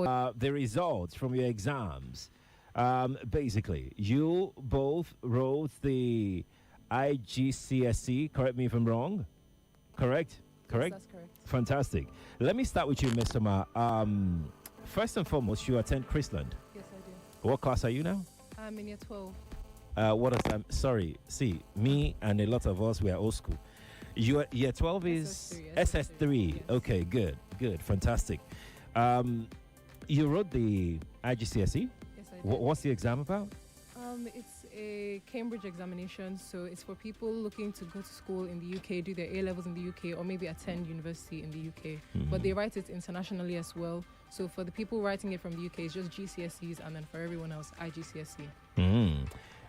the results from your exams. Basically, you both wrote the IGCSE. Correct me if I'm wrong. Correct? Correct? Yes, that's correct. Fantastic. Let me start with you, Miss Soma. First and foremost, you attend Chrisland. Yes, I do. What class are you now? I'm in year 12. What is that? Sorry. See, me and a lot of us, we are old school. You are, year 12 is SS3. Yes. Okay, good, fantastic. You wrote the IGCSE. Yes, I did. What's the exam about? It's a Cambridge examination, so it's for people looking to go to school in the UK, do their A-levels in the UK, or maybe attend university in the UK. But they write it internationally as well. So for the people writing it from the UK, it's just GCSEs, and then for everyone else, IGCSE.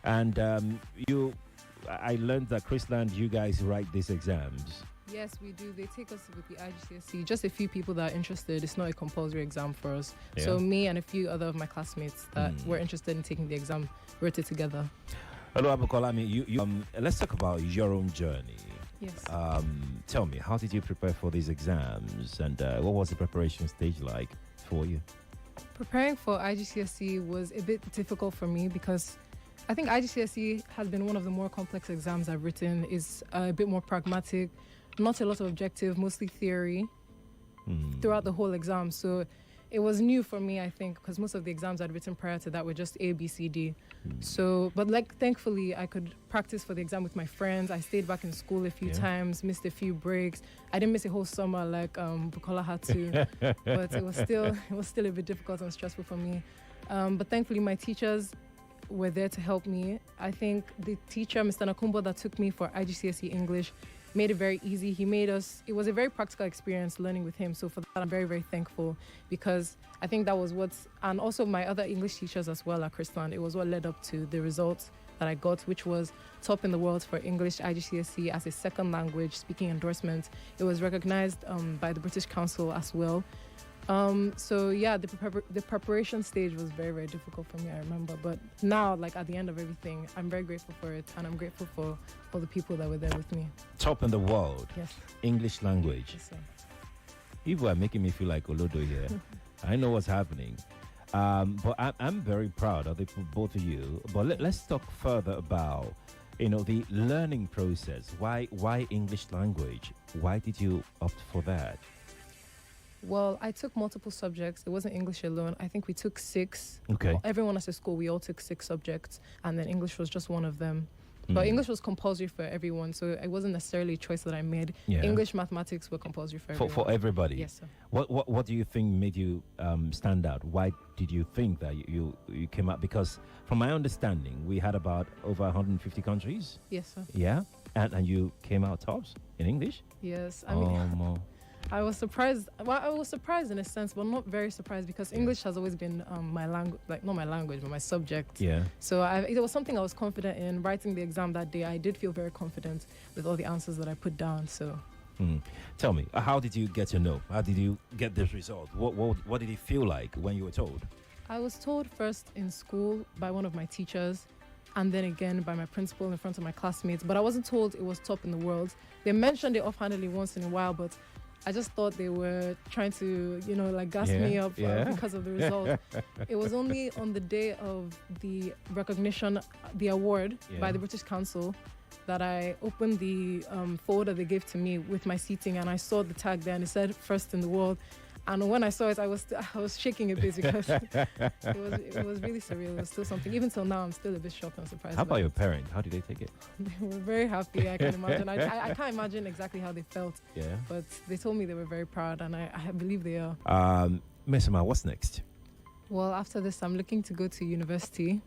And I learned that Chrisland, you guys write these exams. Yes, we do. They take us with the IGCSE. Just a few people that are interested. It's not a compulsory exam for us. Yeah. So me and a few other of my classmates that were interested in taking the exam wrote it together. Hello, Abukolami. Let's talk about your own journey. Yes. Tell me, how did you prepare for these exams, and what was the preparation stage like for you? Preparing for IGCSE was a bit difficult for me because I think IGCSE has been one of the more complex exams I've written. It's a bit more pragmatic, not a lot of objective, mostly theory throughout the whole exam. So it was new for me, I think, because most of the exams I'd written prior to that were just A, B, C, D. So, but thankfully, I could practice for the exam with my friends. I stayed back in school a few times, missed a few breaks. I didn't miss a whole summer like Bukola had to, but it was still a bit difficult and stressful for me. But thankfully, my teachers were there to help me. I think the teacher, Mr. Nakumbo, that took me for IGCSE English made it very easy. It was a very practical experience learning with him. So for that, I'm very, very thankful, because I think that was and also my other English teachers as well at Chrisland, it was what led up to the results that I got, which was top in the world for English IGCSE as a second language speaking endorsement. It was recognized by the British Council as well. So yeah, the preparation stage was very, very difficult for me, I remember. But now, like at the end of everything, I'm very grateful for it, and I'm grateful for all the people that were there with me. Top in the world. Yes. English language. Yes, sir. You are making me feel like Olodo here. I know what's happening. But I'm very proud of both of you. But let's talk further about, the learning process. Why English language? Why did you opt for that? Well, I took multiple subjects. It wasn't English alone. I think we took 6. Okay. Everyone at the school, we all took 6 subjects, and then English was just one of them. But English was compulsory for everyone, so it wasn't necessarily a choice that I made. Yeah. English, mathematics were compulsory for everyone. For everybody? Yes, sir. What do you think made you stand out? Why did you think that you came out? Because from my understanding, we had about over 150 countries. Yes, sir. Yeah? And you came out tops in English? Yes. I mean, I was surprised. Well, I was surprised in a sense, but not very surprised, because English has always been my language, like not my language, but my subject. Yeah. So it was something I was confident in. Writing the exam that day, I did feel very confident with all the answers that I put down. So. Tell me, how did you get to know? How did you get this result? What did it feel like when you were told? I was told first in school by one of my teachers, and then again by my principal in front of my classmates. But I wasn't told it was top in the world. They mentioned it offhandedly once in a while, but I just thought they were trying to, gas me up because of the result. It was only on the day of the recognition, the award by the British Council, that I opened the folder they gave to me with my seating, and I saw the tag there, and it said first in the world. And when I saw it, I was shaking a bit because it was really surreal. It was still something. Even till now, I'm still a bit shocked and surprised. How about your parents? How did they take it? They were very happy, I can imagine. I can't imagine exactly how they felt. Yeah. But they told me they were very proud, and I believe they are. Mmesoma, what's next? Well, after this, I'm looking to go to university.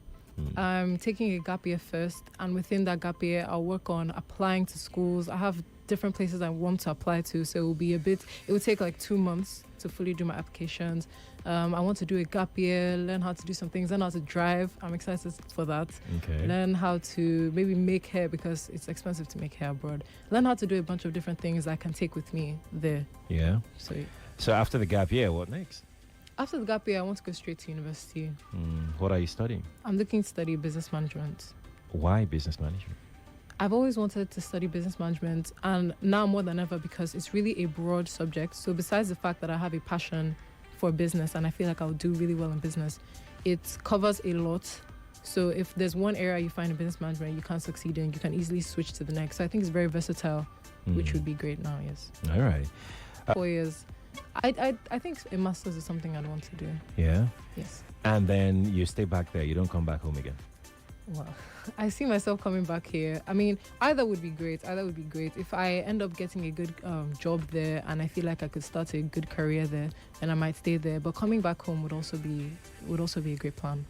I'm taking a gap year first, and within that gap year, I'll work on applying to schools. I have different places I want to apply to, so it will take like 2 months to fully do my applications. I want to do a gap year, learn how to do some things, learn how to drive. I'm excited for that. Okay. Learn how to maybe make hair, because it's expensive to make hair abroad. Learn how to do a bunch of different things I can take with me there. Yeah. So after the gap year, what next? After the gap year, I want to go straight to university. What are you studying? I'm looking to study business management. Why business management? I've always wanted to study business management, and now more than ever, because it's really a broad subject. So besides the fact that I have a passion for business, and I feel like I'll do really well in business. It covers a lot. So if there's one area you find in business management you can't succeed in, you can easily switch to the next. So I think it's very versatile, which would be great now, yes. All right. 4 years. I think a master's is something I'd want to do. Yeah? Yes. And then you stay back there. You don't come back home again. Well, I see myself coming back here. I mean, either would be great. If I end up getting a good job there and I feel like I could start a good career there, then I might stay there. But coming back home would also be a great plan.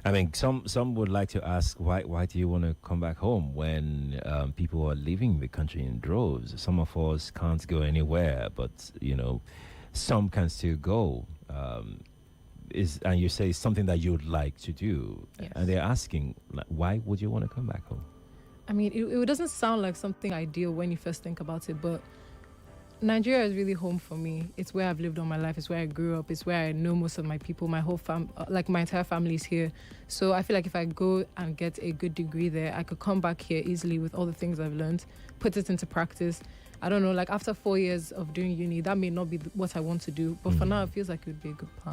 I mean, some would like to ask, why do you want to come back home when people are leaving the country in droves? Some of us can't go anywhere, but, some can still go. And you say it's something that you would like to do. Yes. And they're asking, why would you want to come back home? I mean, it doesn't sound like something ideal when you first think about it, but Nigeria is really home for me. It's where I've lived all my life. It's where I grew up. It's where I know most of my people. My whole my entire family is here. So I feel like if I go and get a good degree there, I could come back here easily with all the things I've learned, put it into practice. I don't know, like after 4 years of doing uni, that may not be what I want to do. But for now, it feels like it would be a good plan.